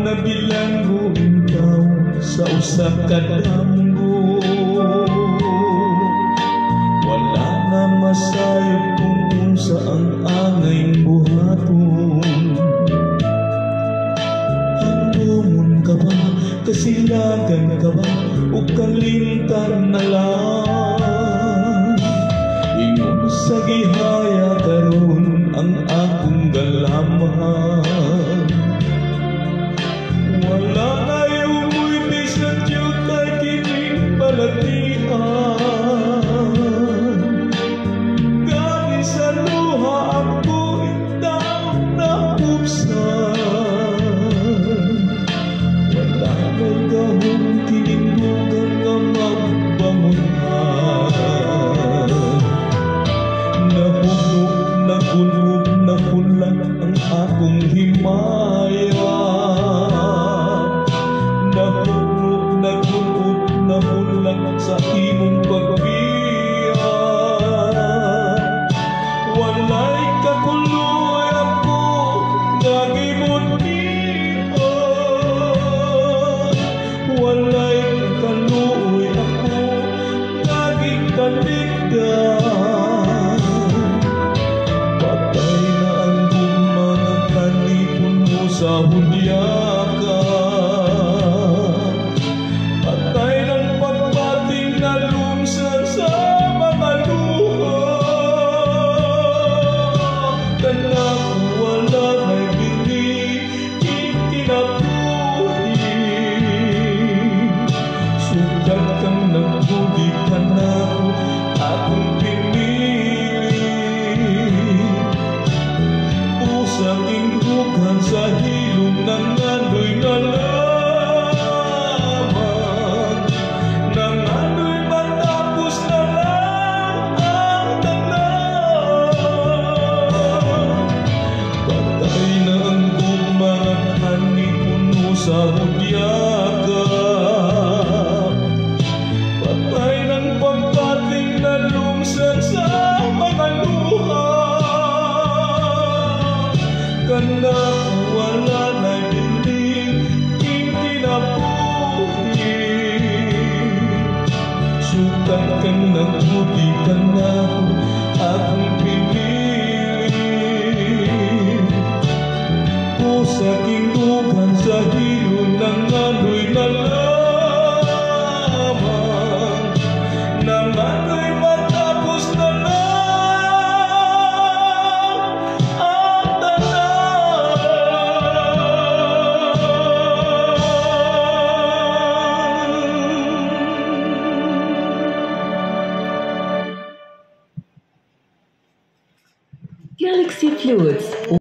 na bilanggo ikaw sa usa ka damgo. Wala na masayod kung unsa ang angay buhaton. Handumon ka ba, kasilagan ka ba, o kalimtan na lang? Ingon sa gihaya karon ang akong galaman. Wala na yumoy bisan yun kay kining balatian. Gani sa luha ako itang napupsan. Wala na gahong kinindugan nga magbangunan. Nahugnog, nagunhog, napulan ang akong himaya. Nahugnog, nagunhog, napulan sa imong pagbiya. Walay kakuloy ako nga gibutian. Walay kaluoy ako nga gikaligdan. Patay na ang mga kanipon mo sa hudyakan. Patay ng pagbating na lumsan sa mga luha. Kanang wala na'y bini ikinabuhi. Sugat kang nagbudi ka na akong pinili. Pusang inghugan sa hilom ng ano'y nalaman. Nang ano'y matapos na lang ang tanan. Patay na ang mga kanipon mo sa hudyakan. Patay ng pagdating na lumsan sa mga luha. Kanang wala na'y dinding ikinabuhi. Sugat kang nagbudi ka na akong pinili. Pusa kindugan sa hilo ng ano'y nalaman. Nang ano'y matapos na lang ang tanan. Galaxy Flutes.